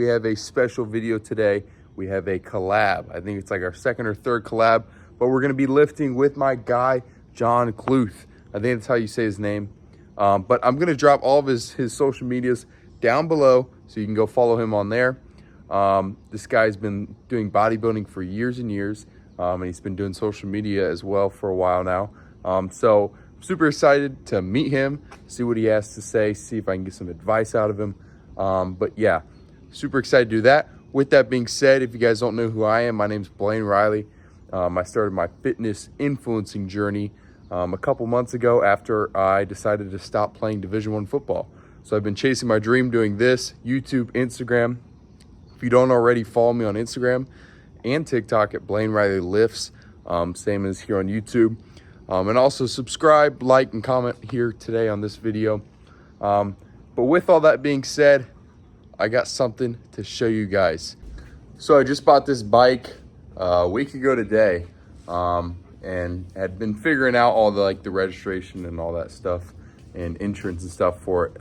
we have a special video today. We have a collab. I think it's like our second or third collab, but we're gonna be lifting with my guy, John Kluthh. I think that's how you say his name. But I'm gonna drop all of his social medias down below so you can go follow him on there. This guy's been doing bodybuilding for years and years, and he's been doing social media as well for a while now. So I'm super excited to meet him, see what he has to say, see if I can get some advice out of him. But yeah, super excited to do that. With that being said, if you guys don't know who I am, my name's Blaine Riley. I started my fitness influencing journey a couple months ago after I decided to stop playing Division I football. So I've been chasing my dream doing this, YouTube, Instagram. If you don't already, follow me on Instagram and TikTok at Blaine Riley Lifts, same as here on YouTube. And also subscribe, like, and comment here today on this video. But with all that being said, I got something to show you guys. So I just bought this bike a week ago today, and had been figuring out all the registration and all that stuff and insurance and stuff for it.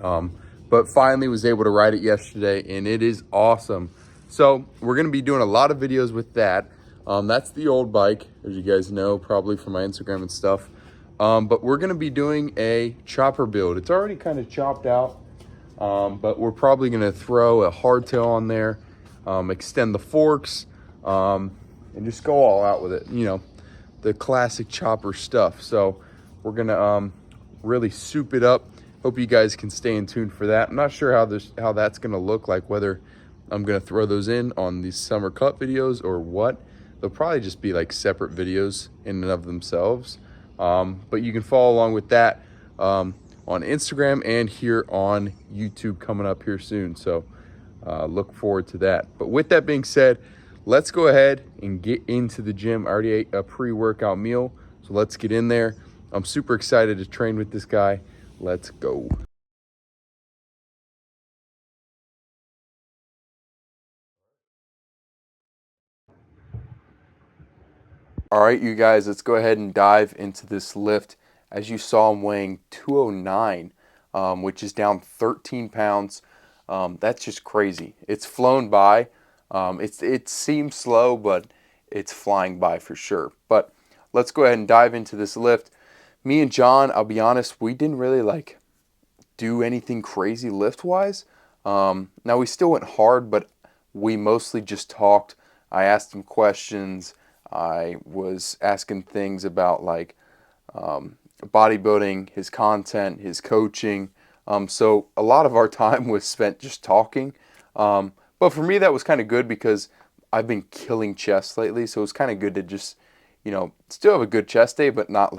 But finally was able to ride it yesterday, and it is awesome. So we're gonna be doing a lot of videos with that. That's the old bike, as you guys know, probably from my Instagram and stuff. But we're gonna be doing a chopper build. It's already kind of chopped out, but we're probably gonna throw a hardtail on there, extend the forks, and just go all out with it. You know, the classic chopper stuff. So we're gonna really soup it up. Hope you guys can stay in tune for that. I'm not sure how that's gonna look like, whether I'm gonna throw those in on these summer cut videos or what. They'll probably just be like separate videos in and of themselves. But you can follow along with that on Instagram and here on YouTube coming up here soon. So look forward to that. But with that being said, let's go ahead and get into the gym. I already ate a pre-workout meal, so let's get in there. I'm super excited to train with this guy. Let's go. All right, you guys, let's go ahead and dive into this lift. As you saw, I'm weighing 209, which is down 13 pounds. That's just crazy. It's flown by. It seems slow, but it's flying by for sure. But let's go ahead and dive into this lift. Me and John, I'll be honest, we didn't really do anything crazy lift-wise. Now, we still went hard, but we mostly just talked. I asked him questions. I was asking things about bodybuilding, his content, his coaching. So a lot of our time was spent just talking. But for me, that was kind of good because I've been killing chest lately. So it's kind of good to just, still have a good chest day, but not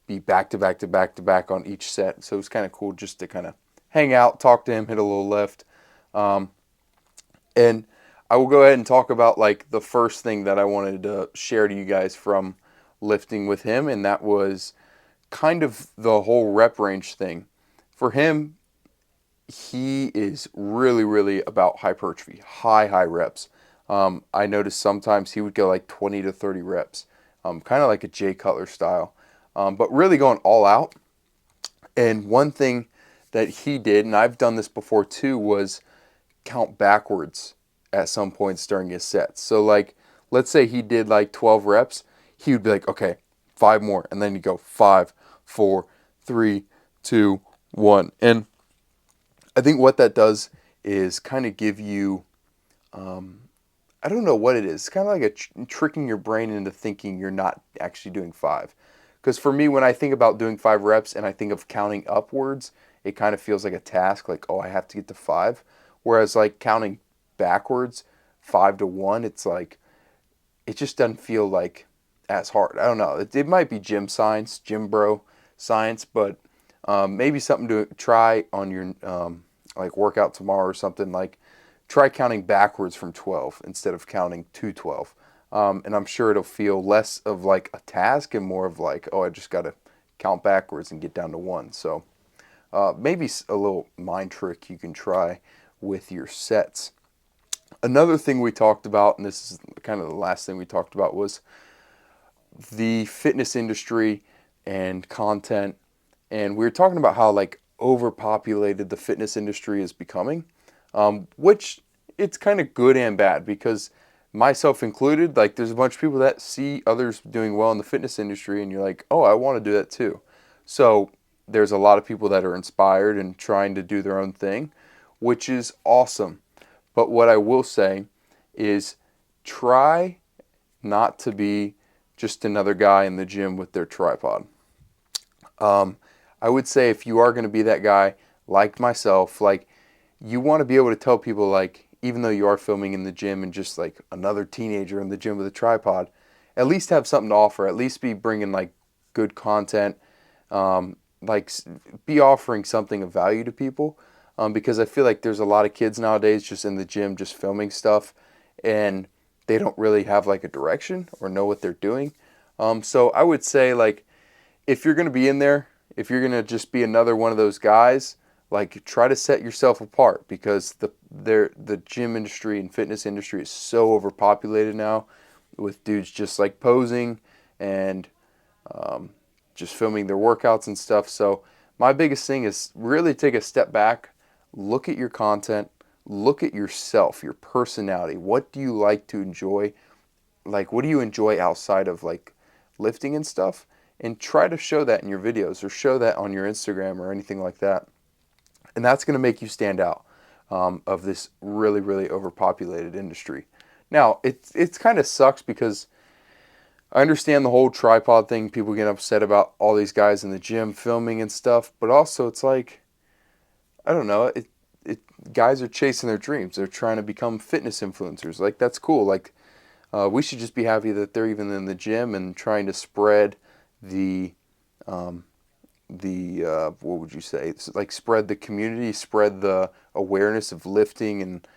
be back to back to back to back on each set. So it was kind of cool just to kind of hang out, talk to him, hit a little lift. And I will go ahead and talk about the first thing that I wanted to share to you guys from lifting with him, and that was kind of the whole rep range thing. For him, he is really, really about hypertrophy, high reps. I noticed sometimes he would go 20 to 30 reps, kind of like a Jay Cutler style, but really going all out. And one thing that he did, and I've done this before too, was count backwards at some points during his sets. So let's say he did 12 reps, he would be okay, 5 more, and then you go 5, 4, 3, 2, 1. And I think what that does is kind of give you, I don't know what it is. It's kind of like tricking your brain into thinking you're not actually doing 5. Because for me, when I think about doing 5 reps and I think of counting upwards, it kind of feels like a task, oh, I have to get to 5. Whereas counting backwards, 5 to 1, it's it just doesn't feel as hard. I don't know. It might be gym science, gym bro science, but maybe something to try on your workout tomorrow or something. Try counting backwards from 12 instead of counting to 12. And I'm sure it'll feel less of a task and more of oh, I just got to count backwards and get down to 1. So maybe a little mind trick you can try with your sets. Another thing we talked about, and this is kind of the last thing we talked about, was the fitness industry and content. And we were talking about how overpopulated the fitness industry is becoming, which it's kind of good and bad, because myself included, like there's a bunch of people that see others doing well in the fitness industry and you're like, oh, I want to do that too. So there's a lot of people that are inspired and trying to do their own thing, which is awesome. But what I will say is try not to be just another guy in the gym with their tripod. I would say if you are going to be that guy, like myself, like you want to be able to tell people, like, even though you are filming in the gym and just like another teenager in the gym with a tripod, at least have something to offer. At least be bringing like good content, like be offering something of value to people. Because I feel like there's a lot of kids nowadays just in the gym, just filming stuff, and they don't really have like a direction or know what they're doing. So I would say, like, if you're going to be in there, if you're going to just be another one of those guys, like try to set yourself apart, because the gym industry and fitness industry is so overpopulated now with dudes just like posing and just filming their workouts and stuff. So my biggest thing is really take a step back, look at your content, look at yourself, your personality. What do you like to enjoy? Like, what do you enjoy outside of like lifting and stuff? And try to show that in your videos or show that on your Instagram or anything like that. And that's going to make you stand out of this really, really overpopulated industry. Now, it's kind of sucks, because I understand the whole tripod thing. People get upset about all these guys in the gym filming and stuff. But also, it's like, I don't know, guys are chasing their dreams. They're trying to become fitness influencers. Like, that's cool. Like, we should just be happy that they're even in the gym and trying to spread the what would you say? It's like spread the community, spread the awareness of lifting, and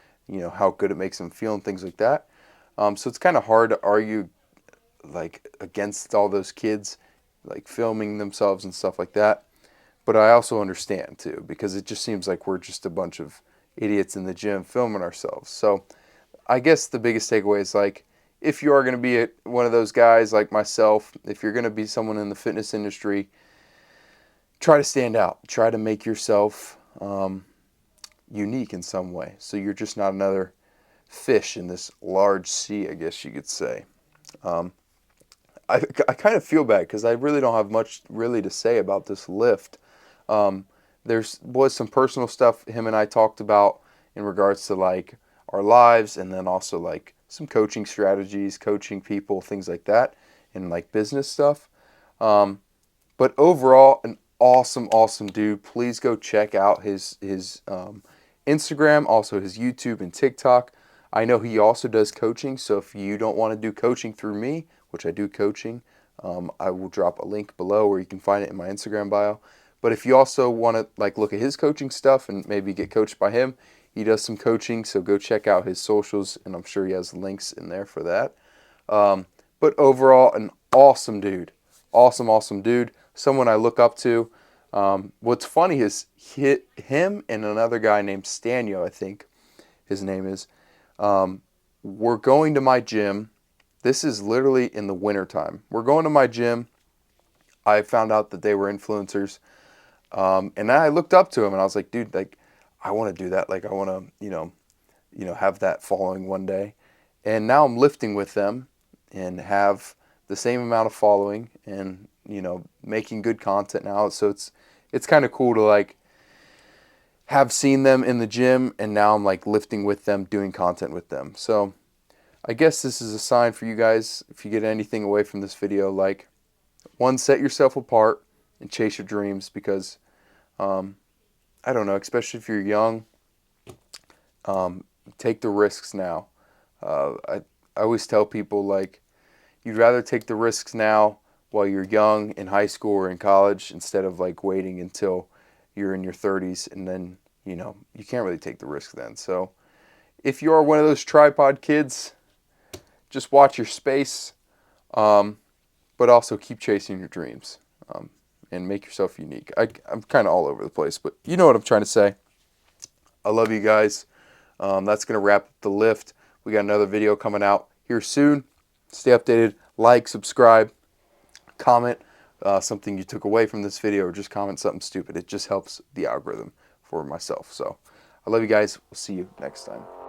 how good it makes them feel and things like that. So it's kind of hard to argue like against all those kids like filming themselves and stuff like that. But I also understand too, because it just seems like we're just a bunch of idiots in the gym filming ourselves. So I guess the biggest takeaway is, like, if you are going to be one of those guys like myself, if you're going to be someone in the fitness industry, try to stand out. Try to make yourself unique in some way, so you're just not another fish in this large sea, I guess you could say. I kind of feel bad, because I really don't have much really to say about this lift. There was some personal stuff him and I talked about in regards to like our lives, and then also like some coaching strategies, coaching people, things like that, and like business stuff. But overall, an awesome, awesome dude. Please go check out his Instagram, also his YouTube and TikTok. I know he also does coaching, so if you don't want to do coaching through me, which I do coaching, I will drop a link below where you can find it in my Instagram bio. But if you also want to like look at his coaching stuff and maybe get coached by him, he does some coaching, so go check out his socials, and I'm sure he has links in there for that. But overall, an awesome dude. Awesome, awesome dude. Someone I look up to. What's funny is him and another guy named Stanio, I think his name is, were going to my gym. This is literally in the wintertime. We're going to my gym. I found out that they were influencers. And I looked up to him and I was like, dude, like, I want to do that. Like, I want to, have that following one day. And now I'm lifting with them and have the same amount of following and, making good content now. So it's kind of cool to like have seen them in the gym, and now I'm like lifting with them, doing content with them. So I guess this is a sign for you guys. If you get anything away from this video, like, one, set yourself apart and chase your dreams, because I don't know, especially if you're young, take the risks now. I always tell people, like, you'd rather take the risks now while you're young in high school or in college, instead of like waiting until you're in your 30s, and then you can't really take the risk then. So if you are one of those tripod kids, just watch your space, but also keep chasing your dreams, and make yourself unique. I'm kind of all over the place, but you know what I'm trying to say. I love you guys. That's going to wrap up the lift. We got another video coming out here soon. Stay updated. Like, subscribe, comment something you took away from this video, or just comment something stupid. It just helps the algorithm for myself. So I love you guys. We'll see you next time.